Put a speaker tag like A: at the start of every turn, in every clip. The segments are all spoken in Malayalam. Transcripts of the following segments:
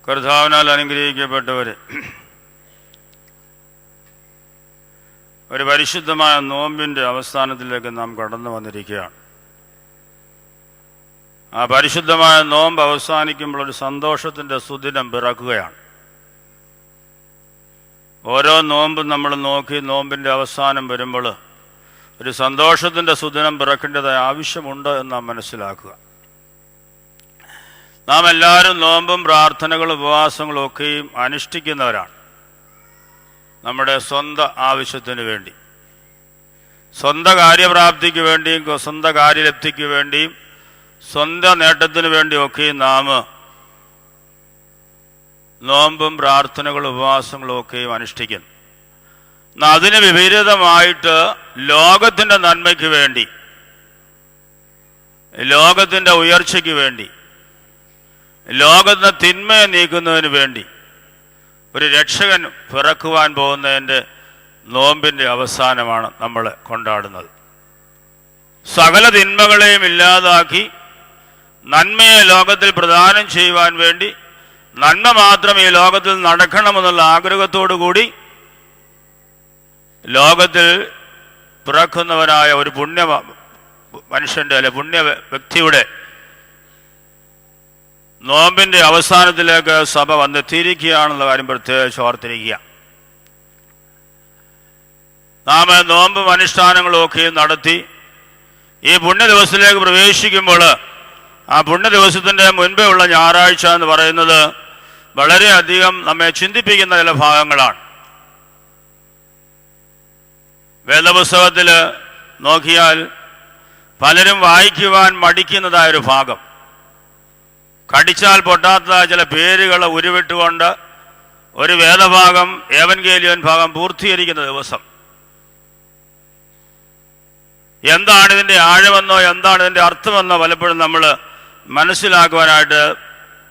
A: കർത്താവിനാൽ അനുഗ്രഹിക്കപ്പെട്ടവരെ, ഒരു പരിശുദ്ധമായ നോമ്പിൻ്റെ അവസാനത്തിലേക്ക് നാം കടന്നു വന്നിരിക്കുകയാണ്. ആ പരിശുദ്ധമായ നോമ്പ് അവസാനിക്കുമ്പോൾ ഒരു സന്തോഷത്തിൻ്റെ സുദിനം പിറക്കുകയാണ്. ഓരോ നോമ്പും നമ്മൾ നോക്കി നോമ്പിൻ്റെ അവസാനം വരുമ്പോൾ ഒരു സന്തോഷത്തിൻ്റെ സുദിനം പിറക്കേണ്ടതായ ആവശ്യമുണ്ട് എന്ന് നാം മനസ്സിലാക്കുക. നാം എല്ലാവരും നോമ്പും പ്രാർത്ഥനകളും ഉപവാസങ്ങളും ഒക്കെയും അനുഷ്ഠിക്കുന്നവരാണ്. നമ്മുടെ സ്വന്തം ആവശ്യത്തിന് വേണ്ടി, സ്വന്തം കാര്യപ്രാപ്തിക്ക് വേണ്ടിയും സ്വന്തം കാര്യലബ്ധിക്ക് വേണ്ടിയും സ്വന്തം നേട്ടത്തിന് വേണ്ടിയൊക്കെയും നാം നോമ്പും പ്രാർത്ഥനകളും ഉപവാസങ്ങളും ഒക്കെയും അനുഷ്ഠിക്കുന്നു. അതിന് വിപരീതമായിട്ട് ലോകത്തിൻ്റെ നന്മയ്ക്ക് വേണ്ടി, ലോകത്തിൻ്റെ ഉയർച്ചയ്ക്ക് വേണ്ടി, ലോകത്തിൻ്റെ തിന്മയെ നീക്കുന്നതിന് വേണ്ടി ഒരു രക്ഷകൻ പിറക്കുവാൻ പോകുന്നതിൻ്റെ നോമ്പിൻ്റെ അവസാനമാണ് നമ്മൾ കൊണ്ടാടുന്നത്. സകല തിന്മകളെയും ഇല്ലാതാക്കി നന്മയെ ലോകത്തിൽ പ്രദാനം ചെയ്യുവാൻ വേണ്ടി, നന്മ മാത്രം ഈ ലോകത്തിൽ നടക്കണമെന്നുള്ള ആഗ്രഹത്തോടു കൂടി ലോകത്തിൽ പിറക്കുന്നവനായ ഒരു പുണ്യ മനുഷ്യൻ്റെ അല്ലെ പുണ്യ വ്യക്തിയുടെ നോമ്പിൻ്റെ അവസാനത്തിലേക്ക് സഭ വന്നെത്തിയിരിക്കുകയാണെന്നുള്ള കാര്യം പ്രത്യേകിച്ച് ഓർത്തിരിക്കുക. നാം നോമ്പും അനുഷ്ഠാനങ്ങളും ഒക്കെ നടത്തി ഈ പുണ്യ ദിവസത്തിലേക്ക് പ്രവേശിക്കുമ്പോൾ ആ പുണ്യ ദിവസത്തിൻ്റെ മുൻപേ ഉള്ള ഞായറാഴ്ച എന്ന് പറയുന്നത് വളരെയധികം നമ്മെ ചിന്തിപ്പിക്കുന്ന ചില ഭാഗങ്ങളാണ്. വേദപുസ്തകത്തിൽ നോക്കിയാൽ പലരും വായിക്കുവാൻ മടിക്കുന്നതായൊരു ഭാഗം, കടിച്ചാൽ പൊട്ടാത്ത ചില പേരുകൾ ഉരുവിട്ടുകൊണ്ട് ഒരു വേദഭാഗം, ഏവൻഗേലിയൻ ഭാഗം പൂർത്തീകരിക്കുന്ന ദിവസം. എന്താണ് ഇതിൻ്റെ ആഴമെന്നോ എന്താണ് ഇതിൻ്റെ അർത്ഥമെന്നോ പലപ്പോഴും നമ്മൾ മനസ്സിലാക്കുവാനായിട്ട്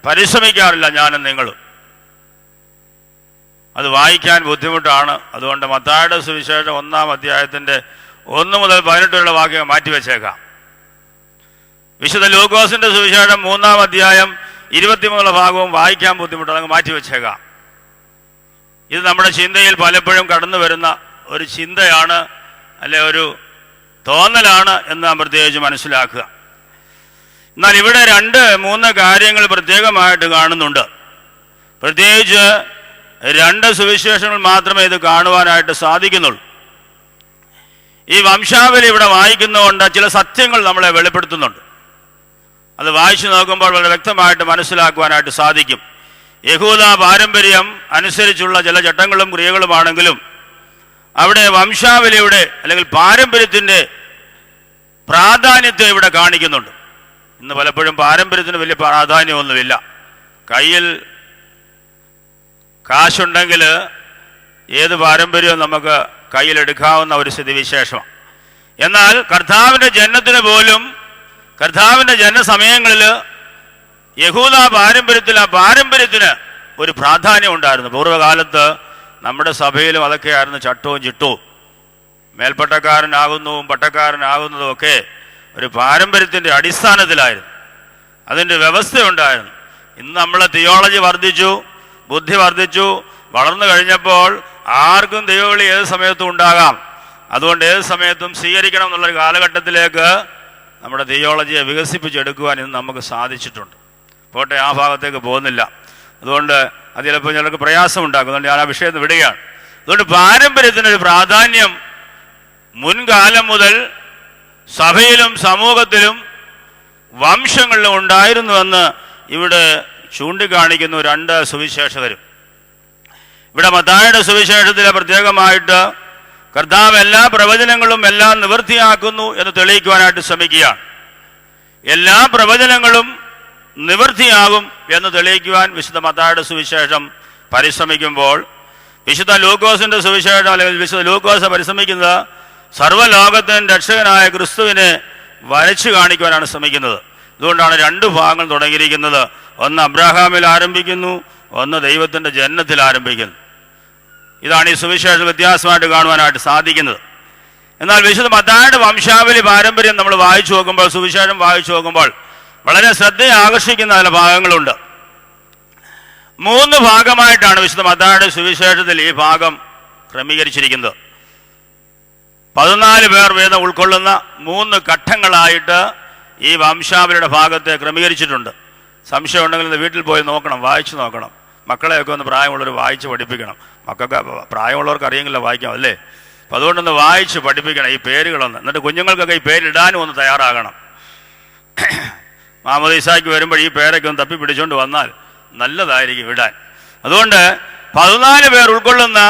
A: പരിശ്രമിക്കാറില്ല, ഞാനും നിങ്ങളും. അത് വായിക്കാൻ ബുദ്ധിമുട്ടാണ്. അതുകൊണ്ട് മത്തായിയുടെ സുവിശേഷം 1-ാം അധ്യായത്തിൻ്റെ 1 മുതൽ 18 വരെയുള്ള വാക്യം മാറ്റിവെച്ചേക്കാം. വിശുദ്ധ ലൂക്കോസിൻ്റെ സുവിശേഷം 3-ാം അധ്യായം 23 ഭാഗവും വായിക്കാൻ ബുദ്ധിമുട്ടാണ്, അങ്ങ് മാറ്റിവെച്ചേക്കാം. ഇത് നമ്മുടെ ചിന്തയിൽ പലപ്പോഴും കടന്നു വരുന്ന ഒരു ചിന്തയാണ്, അല്ലെ ഒരു തോന്നലാണ് എന്ന് നാം പ്രത്യേകിച്ച് മനസ്സിലാക്കുക. എന്നാൽ ഇവിടെ 2-3 കാര്യങ്ങൾ പ്രത്യേകമായിട്ട് കാണുന്നുണ്ട്. പ്രത്യേകിച്ച് 2 സുവിശേഷങ്ങൾ മാത്രമേ ഇത് കാണുവാനായിട്ട് സാധിക്കുന്നുള്ളൂ. ഈ വംശാവലി ഇവിടെ വായിക്കുന്നതുകൊണ്ട് ചില സത്യങ്ങൾ നമ്മളെ വെളിപ്പെടുത്തുന്നുണ്ട്. അത് വായിച്ചു നോക്കുമ്പോൾ വളരെ വ്യക്തമായിട്ട് മനസ്സിലാക്കുവാനായിട്ട് സാധിക്കും. യഹൂദ പാരമ്പര്യം അനുസരിച്ചുള്ള ചില ചട്ടങ്ങളും ക്രിയകളുമാണെങ്കിലും അവിടെ വംശാവലിയുടെ അല്ലെങ്കിൽ പാരമ്പര്യത്തിൻ്റെ പ്രാധാന്യത്തെ ഇവിടെ കാണിക്കുന്നുണ്ട്. ഇന്ന് പലപ്പോഴും പാരമ്പര്യത്തിന് വലിയ പ്രാധാന്യമൊന്നുമില്ല. കയ്യിൽ കാശുണ്ടെങ്കിൽ ഏത് പാരമ്പര്യവും നമുക്ക് കയ്യിലെടുക്കാവുന്ന ഒരു സ്ഥിതിവിശേഷമാണ്. എന്നാൽ കർത്താവിൻ്റെ ജനനത്തിന് പോലും, കർത്താവിൻ്റെ ജനനസമയങ്ങളിൽ യഹൂദ പാരമ്പര്യത്തിൽ ആ പാരമ്പര്യത്തിന് ഒരു പ്രാധാന്യം ഉണ്ടായിരുന്നു. പൂർവ്വകാലത്ത് നമ്മുടെ സഭയിലും അതൊക്കെയായിരുന്നു ചട്ടവും ചിട്ടവും. മേൽപ്പട്ടക്കാരനാകുന്നതും പട്ടക്കാരനാകുന്നതും ഒക്കെ ഒരു പാരമ്പര്യത്തിൻ്റെ അടിസ്ഥാനത്തിലായിരുന്നു, അതിൻ്റെ വ്യവസ്ഥയുണ്ടായിരുന്നു. ഇന്ന് നമ്മളെ തിയോളജി വർദ്ധിച്ചു, ബുദ്ധി വർദ്ധിച്ചു, വളർന്നു കഴിഞ്ഞപ്പോൾ ആർക്കും ദൈവവിളി ഏത് സമയത്തും ഉണ്ടാകാം. അതുകൊണ്ട് ഏത് സമയത്തും സ്വീകരിക്കണം എന്നുള്ളൊരു കാലഘട്ടത്തിലേക്ക് നമ്മുടെ തിയോളജിയെ വികസിപ്പിച്ചെടുക്കുവാൻ ഇന്ന് നമുക്ക് സാധിച്ചിട്ടുണ്ട്. പോട്ടെ, ആ ഭാഗത്തേക്ക് പോകുന്നില്ല. അതുകൊണ്ട് അത് ചിലപ്പോൾ ചിലർക്ക് പ്രയാസമുണ്ടാക്കും. അതുകൊണ്ട് ഞാൻ ആ വിഷയത്തിൽ വിടുകയാണ്. അതുകൊണ്ട് പാരമ്പര്യത്തിനൊരു പ്രാധാന്യം മുൻകാലം മുതൽ സഭയിലും സമൂഹത്തിലും വംശങ്ങളിലും ഉണ്ടായിരുന്നുവെന്ന് ഇവിടെ ചൂണ്ടിക്കാണിക്കുന്നു 2 സുവിശേഷകരും. ഇവിടെ മത്തായിയുടെ സുവിശേഷത്തിലെ പ്രത്യേകമായിട്ട് കർത്താവ് എല്ലാ പ്രവചനങ്ങളും എല്ലാം നിവൃത്തിയാക്കുന്നു എന്ന് തെളിയിക്കുവാനായിട്ട് ശ്രമിക്കുകയാണ്. എല്ലാ പ്രവചനങ്ങളും നിവൃത്തിയാകും എന്ന് തെളിയിക്കുവാൻ വിശുദ്ധ മത്തായിയുടെ സുവിശേഷം പരിശ്രമിക്കുമ്പോൾ, വിശുദ്ധ ലൂക്കോസിൻ്റെ സുവിശേഷം അല്ലെങ്കിൽ വിശുദ്ധ ലൂക്കോസ് പരിശ്രമിക്കുന്നത് സർവ്വലോകത്തിനും രക്ഷകനായ ക്രിസ്തുവിനെ വരച്ചു കാണിക്കുവാനാണ് ശ്രമിക്കുന്നത്. അതുകൊണ്ടാണ് 2 ഭാഗങ്ങൾ തുടങ്ങിയിരിക്കുന്നത്. ഒന്ന് അബ്രാഹാമിൽ ആരംഭിക്കുന്നു, ഒന്ന് ദൈവത്തിൻ്റെ ജനനത്തിൽ ആരംഭിക്കുന്നു. ഇതാണ് ഈ സുവിശേഷം വ്യത്യാസമായിട്ട് കാണുവാനായിട്ട് സാധിക്കുന്നത്. എന്നാൽ വിശുദ്ധ മത്തായിയുടെ വംശാവലി പാരമ്പര്യം നമ്മൾ വായിച്ചു നോക്കുമ്പോൾ, സുവിശേഷം വായിച്ചു നോക്കുമ്പോൾ വളരെ ശ്രദ്ധയെ ആകർഷിക്കുന്ന ചില ഭാഗങ്ങളുണ്ട്. 3 ഭാഗമായിട്ടാണ് വിശുദ്ധ മത്തായിയുടെ സുവിശേഷത്തിൽ ഈ ഭാഗം ക്രമീകരിച്ചിരിക്കുന്നത്. 14 പേർ വീതം ഉൾക്കൊള്ളുന്ന 3 ഘട്ടങ്ങളായിട്ട് ഈ വംശാവലിയുടെ ഭാഗത്തെ ക്രമീകരിച്ചിട്ടുണ്ട്. സംശയം ഉണ്ടെങ്കിൽ ഇന്ന് വീട്ടിൽ പോയി നോക്കണം, വായിച്ചു നോക്കണം. മക്കളെയൊക്കെ ഒന്ന് പ്രായമുള്ളവർ വായിച്ച് പഠിപ്പിക്കണം. മക്കൾക്ക് പ്രായമുള്ളവർക്ക് അറിയെങ്കിലോ വായിക്കാം അല്ലേ? അപ്പം അതുകൊണ്ടൊന്ന് വായിച്ച് പഠിപ്പിക്കണം ഈ പേരുകളൊന്ന്. എന്നിട്ട് കുഞ്ഞുങ്ങൾക്കൊക്കെ ഈ പേരിടാനും ഒന്ന് തയ്യാറാകണം. മാമോദീസായ്ക്ക് വരുമ്പോൾ ഈ പേരൊക്കെ ഒന്ന് തപ്പി പിടിച്ചുകൊണ്ട് വന്നാൽ നല്ലതായിരിക്കും ഇടാൻ. അതുകൊണ്ട് 14 പേർ ഉൾക്കൊള്ളുന്ന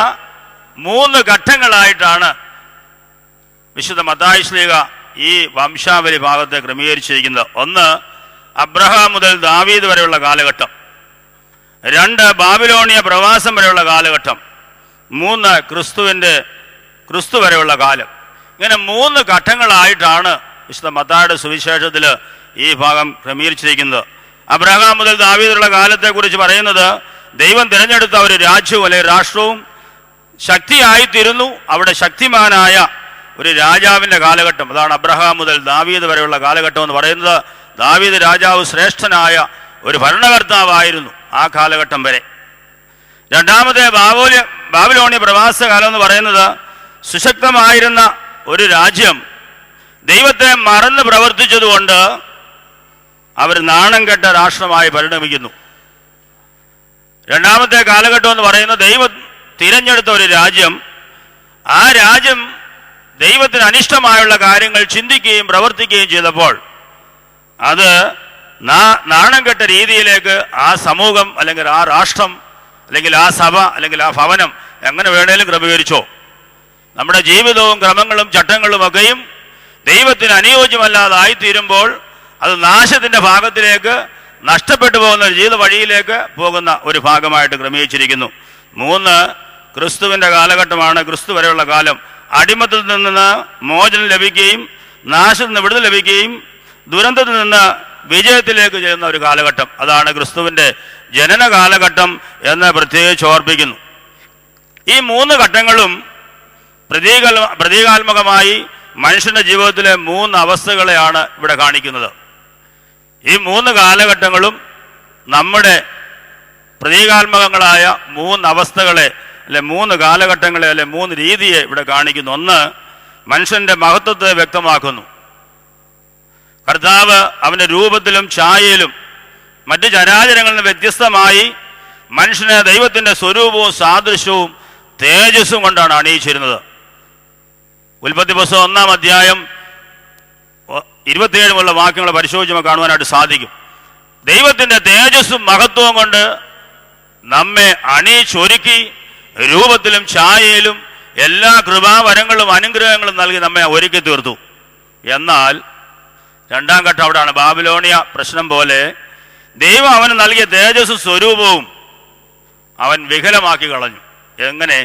A: 3 ഘട്ടങ്ങളായിട്ടാണ് വിശുദ്ധ മത്തായി ശ്ലീഹ ഈ വംശാവലി ഭാഗത്തെ ക്രമീകരിച്ചിരിക്കുന്നത്. 1 അബ്രഹാം മുതൽ ദാവീദ് വരെയുള്ള കാലഘട്ടം, 2 ബാബിലോണിയ പ്രവാസം വരെയുള്ള കാലഘട്ടം, 3 ക്രിസ്തു വരെയുള്ള കാലം. ഇങ്ങനെ 3 ഘട്ടങ്ങളായിട്ടാണ് വിശുദ്ധ മത്തായിയുടെ സുവിശേഷത്തിൽ ഈ ഭാഗം ക്രമീകരിച്ചിരിക്കുന്നത്. അബ്രഹാം മുതൽ ദാവീദുള്ള കാലത്തെക്കുറിച്ച് പറയുന്നത് ദൈവം തിരഞ്ഞെടുത്ത ഒരു രാജ്യവും അല്ലെങ്കിൽ രാഷ്ട്രവും ശക്തിയായിത്തീരുന്നു. അവിടെ ശക്തിമാനായ ഒരു രാജാവിൻ്റെ കാലഘട്ടം, അതാണ് അബ്രഹാം മുതൽ ദാവീദ് വരെയുള്ള കാലഘട്ടം എന്ന് പറയുന്നത്. ദാവീദ് രാജാവ് ശ്രേഷ്ഠനായ ഒരു ഭരണകർത്താവായിരുന്നു ആ കാലഘട്ടം വരെ. 2 ബാബിലോണിയ പ്രവാസകാലം എന്ന് പറയുന്നത് സുശക്തമായിരുന്ന ഒരു രാജ്യം ദൈവത്തെ മറന്ന് പ്രവർത്തിച്ചതുകൊണ്ട് അവർ നാണം കെട്ട രാഷ്ട്രമായി പരിണമിക്കുന്നു. 2 കാലഘട്ടം എന്ന് പറയുന്നത് ദൈവം തിരഞ്ഞെടുത്ത ഒരു രാജ്യം, ആ രാജ്യം ദൈവത്തിന് അനിഷ്ടമായുള്ള കാര്യങ്ങൾ ചിന്തിക്കുകയും പ്രവർത്തിക്കുകയും ചെയ്തപ്പോൾ അത് നാണം കെട്ട രീതിയിലേക്ക് ആ സമൂഹം അല്ലെങ്കിൽ ആ രാഷ്ട്രം അല്ലെങ്കിൽ ആ സഭ അല്ലെങ്കിൽ ആ ഭവനം എങ്ങനെ വേണേലും ക്രമീകരിച്ചോ. നമ്മുടെ ജീവിതവും ക്രമങ്ങളും ചട്ടങ്ങളും ഒക്കെയും ദൈവത്തിന് അനുയോജ്യമല്ലാതായിത്തീരുമ്പോൾ അത് നാശത്തിൻ്റെ ഭാഗത്തിലേക്ക് നഷ്ടപ്പെട്ടു പോകുന്ന ഒരു ജീവിത വഴിയിലേക്ക് പോകുന്ന ഒരു ഭാഗമായിട്ട് ക്രമീകരിച്ചിരിക്കുന്നു. 3 ക്രിസ്തുവിൻ്റെ കാലഘട്ടമാണ്, ക്രിസ്തു വരെയുള്ള കാലം. അടിമത്തിൽ നിന്ന് മോചനം ലഭിക്കുകയും നാശത്തിൽ നിന്ന് വിടുതൽ ലഭിക്കുകയും ദുരന്തത്തിൽ നിന്ന് വിജയത്തിലേക്ക് ചെയ്യുന്ന ഒരു കാലഘട്ടം, അതാണ് ക്രിസ്തുവിൻ്റെ ജനന കാലഘട്ടം എന്ന് പ്രത്യേകിച്ച് ഓർപ്പിക്കുന്നു. ഈ 3 ഘട്ടങ്ങളും പ്രതീകാത്മകമായി മനുഷ്യൻ്റെ ജീവിതത്തിലെ 3 അവസ്ഥകളെയാണ് ഇവിടെ കാണിക്കുന്നത്. ഈ 3 കാലഘട്ടങ്ങളും നമ്മുടെ പ്രതീകാത്മകങ്ങളായ 3 അവസ്ഥകളെ അല്ലെ 3 കാലഘട്ടങ്ങളെ അല്ലെ 3 രീതിയെ ഇവിടെ കാണിക്കുന്നു. 1 മനുഷ്യൻ്റെ മഹത്വത്തെ വ്യക്തമാക്കുന്നു. കർത്താവ് അവൻ്റെ രൂപത്തിലും ഛായയിലും മറ്റ് ചരാചരങ്ങളിൽ നിന്ന് വ്യത്യസ്തമായി മനുഷ്യനെ ദൈവത്തിൻ്റെ സ്വരൂപവും സാദൃശ്യവും തേജസ്സും കൊണ്ടാണ് അണിയിച്ചിരുന്നത്. ഉൽപ്പത്തി പുസ്തകം 1-ാം അധ്യായം 27 വാക്യങ്ങൾ പരിശോധിച്ച് നമുക്ക് കാണുവാനായിട്ട് സാധിക്കും. ദൈവത്തിൻ്റെ തേജസ്സും മഹത്വവും കൊണ്ട് നമ്മെ അണിയിച്ചൊരുക്കി രൂപത്തിലും ഛായയിലും എല്ലാ കൃപാവരങ്ങളും അനുഗ്രഹങ്ങളും നൽകി നമ്മെ ഒരുക്കി തീർത്തു. എന്നാൽ 2-ാം ഘട്ടം അവിടെയാണ്. ബാബിലോണിയ പ്രശ്നം പോലെ ദൈവം അവന് നൽകിയ തേജസ്സും സ്വരൂപവും അവൻ വികലമാക്കി കളഞ്ഞു. എങ്ങനെ?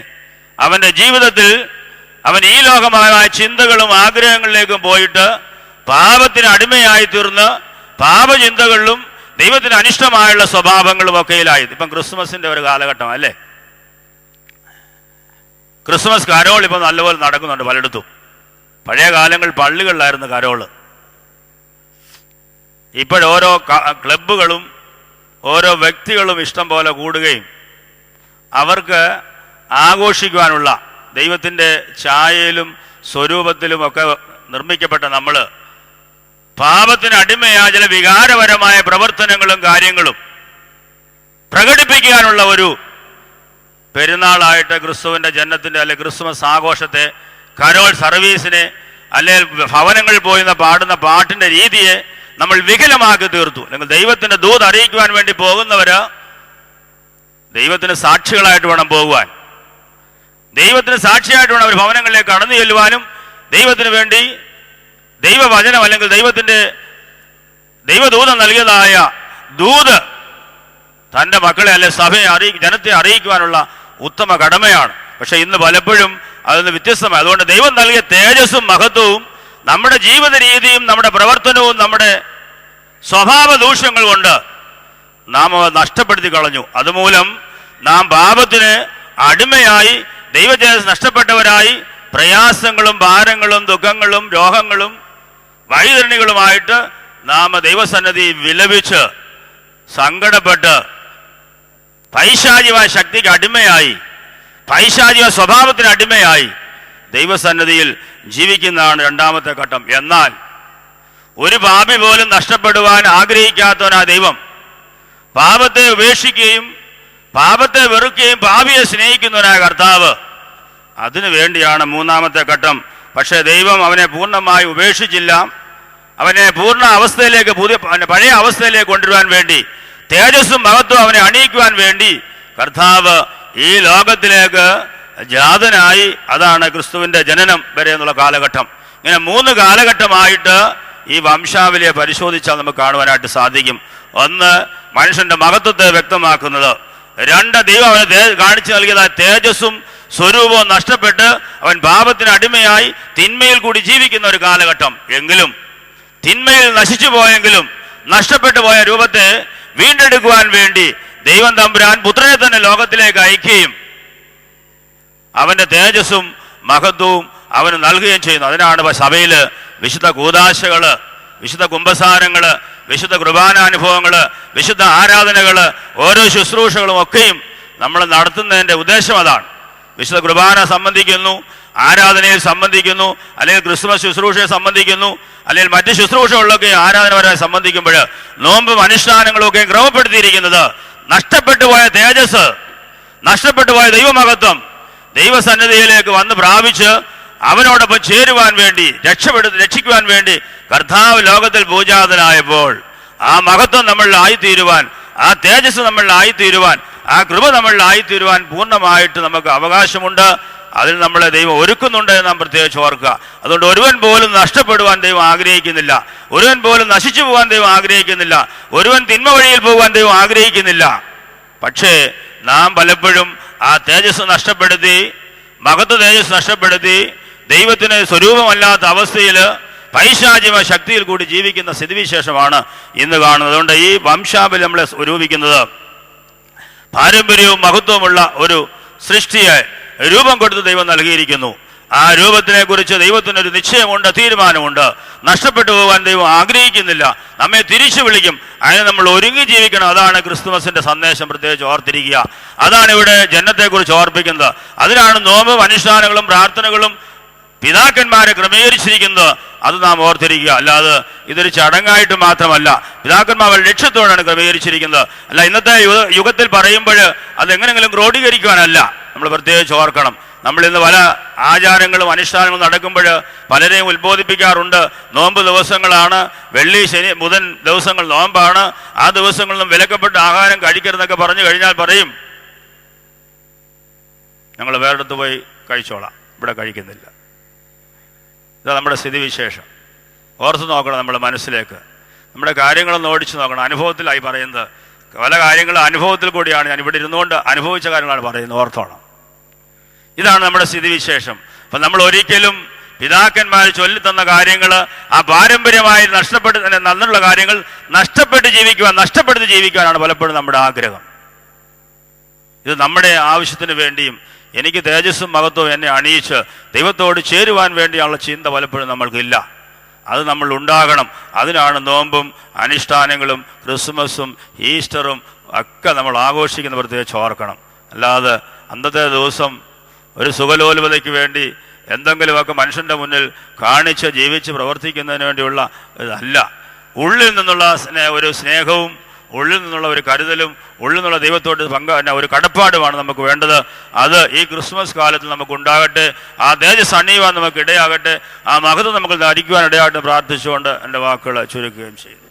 A: അവൻ്റെ ജീവിതത്തിൽ അവൻ ഈ ലോകമായ ചിന്തകളും ആഗ്രഹങ്ങളിലേക്കും പോയിട്ട് പാപത്തിന് അടിമയായി തീർന്ന് പാപചിന്തകളിലും ദൈവത്തിന് അനിഷ്ടമായുള്ള സ്വഭാവങ്ങളും ഒക്കെയിലായി. ഇപ്പം ക്രിസ്മസിൻ്റെ ഒരു കാലഘട്ടം അല്ലേ? ക്രിസ്മസ് കരോൾ ഇപ്പം നല്ലപോലെ നടക്കുന്നുണ്ട് പലയിടത്തും. പഴയ കാലങ്ങൾ പള്ളികളിലായിരുന്നു കരോള്. ഇപ്പോഴോരോ ക്ലബ്ബുകളും ഓരോ വ്യക്തികളും ഇഷ്ടം പോലെ കൂടുകയും അവർക്ക് ആഘോഷിക്കുവാനുള്ള ദൈവത്തിൻ്റെ ഛായയിലും സ്വരൂപത്തിലും ഒക്കെ നിർമ്മിക്കപ്പെട്ട നമ്മൾ പാപത്തിന് അടിമയായ ചില വികാരപരമായ പ്രവർത്തനങ്ങളും കാര്യങ്ങളും പ്രകടിപ്പിക്കാനുള്ള ഒരു പെരുന്നാളായിട്ട് ക്രിസ്തുവിൻ്റെ ജനനത്തിൻ്റെ അല്ലെ ക്രിസ്മസ് ആഘോഷത്തെ, കരോൾ സർവീസിനെ, അല്ലെ ഭവനങ്ങളിൽ പോയി പാടുന്ന പാട്ടിൻ്റെ രീതിയെ നമ്മൾ വികലമാക്കി തീർത്തു. അല്ലെങ്കിൽ ദൈവത്തിൻ്റെ ദൂത് അറിയിക്കുവാൻ വേണ്ടി പോകുന്നവര് ദൈവത്തിന് സാക്ഷികളായിട്ട് വേണം പോകുവാൻ. ദൈവത്തിന് സാക്ഷിയായിട്ട് വേണം അവർ ഭവനങ്ങളിലേക്ക് കടന്നു ചെല്ലുവാനും ദൈവത്തിന് വേണ്ടി ദൈവവചനം അല്ലെങ്കിൽ ദൈവദൂതം നൽകിയതായ ദൂത് തൻ്റെ മക്കളെ അല്ലെ സഭയെ ജനത്തെ അറിയിക്കുവാനുള്ള ഉത്തമ കടമയാണ്. പക്ഷെ ഇന്ന് പലപ്പോഴും അതിന് വ്യത്യസ്തമായി. അതുകൊണ്ട് ദൈവം നൽകിയ തേജസ്സും മഹത്വവും നമ്മുടെ ജീവിത രീതിയും നമ്മുടെ പ്രവർത്തനവും നമ്മുടെ സ്വഭാവ ദൂഷ്യങ്ങൾ കൊണ്ട് നാം അവ നഷ്ടപ്പെടുത്തി കളഞ്ഞു. അതുമൂലം നാം പാപത്തിന് അടിമയായി ദൈവതേജസ് നഷ്ടപ്പെട്ടവരായി പ്രയാസങ്ങളും ഭാരങ്ങളും ദുഃഖങ്ങളും രോഗങ്ങളും വൈതരണികളുമായിട്ട് നാം ദൈവസന്നിധി വിലപിച്ച് സങ്കടപ്പെട്ട് പൈശാചിക ശക്തിക്ക് അടിമയായി, പൈശാചിക സ്വഭാവത്തിന് അടിമയായി ദൈവസന്നിധിയിൽ ജീവിക്കുന്നതാണ് രണ്ടാമത്തെ ഘട്ടം. എന്നാൽ ഒരു പാപി പോലും നഷ്ടപ്പെടുവാൻ ആഗ്രഹിക്കാത്തവനാ ദൈവം. പാപത്തെ ഉപേക്ഷിക്കുകയും പാപത്തെ വെറുക്കുകയും പാപിയെ സ്നേഹിക്കുന്നവനായ കർത്താവ്. അതിനു വേണ്ടിയാണ് മൂന്നാമത്തെ ഘട്ടം. പക്ഷേ ദൈവം അവനെ പൂർണ്ണമായി ഉപേക്ഷിച്ചില്ല. അവനെ പൂർണ്ണ അവസ്ഥയിലേക്ക്, പഴയ അവസ്ഥയിലേക്ക് കൊണ്ടുവരുവാൻ വേണ്ടി, തേജസ്സും മഹത്വം അവനെ അണിയിക്കുവാൻ വേണ്ടി കർത്താവ് ഈ ലോകത്തിലേക്ക് ജാതനായി. അതാണ് ക്രിസ്തുവിന്റെ ജനനം വരെ എന്നുള്ള കാലഘട്ടം. ഇങ്ങനെ 3 കാലഘട്ടമായിട്ട് ഈ വംശാവലിയെ പരിശോധിച്ചാൽ നമുക്ക് കാണുവാനായിട്ട് സാധിക്കും. ഒന്ന്, മനുഷ്യന്റെ മഹത്വത്തെ വ്യക്തമാക്കുന്നത്. 2, ദൈവം അവനെ കാണിച്ചു നൽകിയതായ തേജസ്സും സ്വരൂപവും നഷ്ടപ്പെട്ട് അവൻ പാപത്തിന് അടിമയായി തിന്മയിൽ കൂടി ജീവിക്കുന്ന ഒരു കാലഘട്ടം. എങ്കിലും തിന്മയിൽ നശിച്ചു പോയെങ്കിലും നഷ്ടപ്പെട്ടു പോയ രൂപത്തെ വീണ്ടെടുക്കുവാൻ വേണ്ടി ദൈവം തമ്പുരാൻ പുത്രനെ തന്നെ ലോകത്തിലേക്ക് അയക്കുകയും അവന്റെ തേജസ്സും മഹത്വവും അവന് നൽകുകയും ചെയ്യുന്നു. അതിനാണ് സഭയില് വിശുദ്ധ കൂദാശകള്, വിശുദ്ധ കുംഭസാരങ്ങള്, വിശുദ്ധ കുർബാനാനുഭവങ്ങള്, വിശുദ്ധ ആരാധനകള്, ഓരോ ശുശ്രൂഷകളും ഒക്കെയും നമ്മൾ നടത്തുന്നതിന്റെ ഉദ്ദേശം അതാണ്. വിശുദ്ധ കുർബാന സംബന്ധിക്കുന്നു, ആരാധനയിൽ സംബന്ധിക്കുന്നു, അല്ലെങ്കിൽ ക്രിസ്മസ് ശുശ്രൂഷയെ സംബന്ധിക്കുന്നു, അല്ലെങ്കിൽ മറ്റ് ശുശ്രൂഷകളിലൊക്കെ ആരാധനപരമായി സംബന്ധിക്കുമ്പോൾ നോമ്പും അനുഷ്ഠാനങ്ങളും ഒക്കെ ക്രമപ്പെടുത്തിയിരിക്കുന്നത് നഷ്ടപ്പെട്ടു പോയ തേജസ്, നഷ്ടപ്പെട്ടു പോയ ദൈവമഹത്വം ദൈവസന്നിധിയിലേക്ക് വന്ന് പ്രാപിച്ച് അവനോടൊപ്പം ചേരുവാൻ വേണ്ടി, രക്ഷിക്കുവാൻ വേണ്ടി കർത്താവ് ലോകത്തിൽ പൂജാതനായപ്പോൾ ആ മഹത്വം നമ്മളിലായിത്തീരുവാൻ, ആ തേജസ് നമ്മളിലായിത്തീരുവാൻ, ആ കൃപ നമ്മളിലായിത്തീരുവാൻ പൂർണ്ണമായിട്ട് നമുക്ക് അവകാശമുണ്ട്. അതിൽ നമ്മളെ ദൈവം ഒരുക്കുന്നുണ്ട് എന്ന് നാം പ്രത്യേകിച്ച് ഓർക്കുക. അതുകൊണ്ട് ഒരുവൻ പോലും നഷ്ടപ്പെടുവാൻ ദൈവം ആഗ്രഹിക്കുന്നില്ല, ഒരുവൻ പോലും നശിച്ചു പോകാൻ ദൈവം ആഗ്രഹിക്കുന്നില്ല, ഒരുവൻ തിന്മ വഴിയിൽ പോകാൻ ദൈവം ആഗ്രഹിക്കുന്നില്ല. പക്ഷേ നാം പലപ്പോഴും ആ തേജസ് നഷ്ടപ്പെടുത്തി, മഹത്വ തേജസ് നഷ്ടപ്പെടുത്തി ദൈവത്തിന് സ്വരൂപമല്ലാത്ത അവസ്ഥയിൽ പൈശാചിക ശക്തിയിൽ കൂടി ജീവിക്കുന്ന സ്ഥിതിവിശേഷമാണ് ഇന്ന് കാണുന്നത്. അതുകൊണ്ട് ഈ വംശാവലി നമ്മളെ സ്വരൂപിക്കുന്നത് പാരമ്പര്യവും മഹത്വമുള്ള ഒരു സൃഷ്ടിയെ രൂപം കൊടുത്ത് ദൈവം നൽകിയിരിക്കുന്നു. ആ രൂപത്തിനെ കുറിച്ച് ദൈവത്തിനൊരു നിശ്ചയമുണ്ട്, തീരുമാനമുണ്ട്. നഷ്ടപ്പെട്ടു പോകാൻ ദൈവം ആഗ്രഹിക്കുന്നില്ല, നമ്മെ തിരിച്ചു വിളിക്കും. അതിന് നമ്മൾ ഒരുങ്ങി ജീവിക്കണം. അതാണ് ക്രിസ്തുമസിന്റെ സന്ദേശം. പ്രത്യേകിച്ച് ഓർത്തിരിക്കുക. അതാണ് ഇവിടെ ജനനത്തെക്കുറിച്ച് ഓർപ്പിക്കുന്നത്. അതിനാണ് നോമ്പും അനുഷ്ഠാനങ്ങളും പ്രാർത്ഥനകളും പിതാക്കന്മാരെ ക്രമീകരിച്ചിരിക്കുന്നത്. അത് നാം ഓർത്തിരിക്കുക. അല്ലാതെ ഇതൊരു ചടങ്ങായിട്ട് മാത്രമല്ല, പിതാക്കന്മാർ ലക്ഷ്യത്തോടാണ് ക്രമീകരിച്ചിരിക്കുന്നത്. അല്ല ഇന്നത്തെ യുഗത്തിൽ പറയുമ്പോൾ അതെങ്ങനെങ്കിലും ക്രോഡീകരിക്കുവാനല്ല. നമ്മൾ പ്രത്യേകിച്ച് ഓർക്കണം. നമ്മൾ ഇന്ന് പല ആചാരങ്ങളും അനുഷ്ഠാനങ്ങളും നടക്കുമ്പോൾ പലരെയും ഉത്ബോധിപ്പിക്കാറുണ്ട്. നോമ്പ് ദിവസങ്ങളാണ്, വെള്ളി ശനി ബുധൻ ദിവസങ്ങൾ നോമ്പാണ്, ആ ദിവസങ്ങളിലും വിലക്കപ്പെട്ട ആഹാരം കഴിക്കരുതെന്നൊക്കെ പറഞ്ഞു കഴിഞ്ഞാൽ പറയും ഞങ്ങൾ വേറെടുത്ത് പോയി കഴിച്ചോളാം, ഇവിടെ കഴിക്കുന്നില്ല. ഇതാ നമ്മുടെ സ്ഥിതിവിശേഷം. ഓർത്ത് നോക്കണം നമ്മൾ മനസ്സിലേക്ക്. നമ്മുടെ കാര്യങ്ങളൊന്ന് ഓടിച്ചു നോക്കണം. അനുഭവത്തിലായി പറയുന്നത്. പല കാര്യങ്ങളും അനുഭവത്തിൽ കൂടിയാണ്, ഞാൻ ഇവിടെ ഇരുന്നുകൊണ്ട് അനുഭവിച്ച കാര്യങ്ങളാണ് പറയുന്നത്. ഓർത്തോണം. ഇതാണ് നമ്മുടെ സ്ഥിതിവിശേഷം. അപ്പം നമ്മൾ ഒരിക്കലും പിതാക്കന്മാർ ചൊല്ലിത്തന്ന കാര്യങ്ങൾ, ആ പാരമ്പര്യമായി നന്നുള്ള കാര്യങ്ങൾ നഷ്ടപ്പെടുത്തി ജീവിക്കുവാനാണ് പലപ്പോഴും നമ്മുടെ ആഗ്രഹം. ഇത് നമ്മുടെ ആവശ്യത്തിന് വേണ്ടിയും എനിക്ക് തേജസ്സും മഹത്വവും എന്നെ അണിയിച്ച് ദൈവത്തോട് ചേരുവാൻ വേണ്ടിയുള്ള ചിന്ത പലപ്പോഴും നമ്മൾക്കില്ല. അത് നമ്മൾ ഉണ്ടാകണം. അതിനാണ് നോമ്പും അനുഷ്ഠാനങ്ങളും ക്രിസ്മസും ഈസ്റ്ററും ഒക്കെ നമ്മൾ ആഘോഷിക്കുന്ന പ്രത്യേകിച്ച് ഓർക്കണം. അല്ലാതെ അന്നത്തെ ദിവസം ഒരു സുഖലോലുപതയ്ക്ക് വേണ്ടി എന്തെങ്കിലുമൊക്കെ മനുഷ്യൻ്റെ മുന്നിൽ കാണിച്ച് ജീവിച്ച് പ്രവർത്തിക്കുന്നതിന് വേണ്ടിയുള്ള ഇതല്ല. ഉള്ളിൽ നിന്നുള്ള ഒരു സ്നേഹവും ഉള്ളിൽ നിന്നുള്ള ഒരു കരുതലും ഉള്ളിൽ നിന്നുള്ള ദൈവത്തോട് ഒരു കടപ്പാടുമാണ് നമുക്ക് വേണ്ടത്. അത് ഈ ക്രിസ്മസ് കാലത്ത് നമുക്ക് ഉണ്ടാകട്ടെ. ആ തേജസ് അണിയുവാൻ നമുക്ക് ഇടയാകട്ടെ. ആ മഹത്വം നമുക്ക് ധരിക്കുവാൻ ഇടയാകട്ടെ പ്രാർത്ഥിച്ചുകൊണ്ട് എൻ്റെ വാക്കുകൾ ചുരുക്കുകയും ചെയ്തു.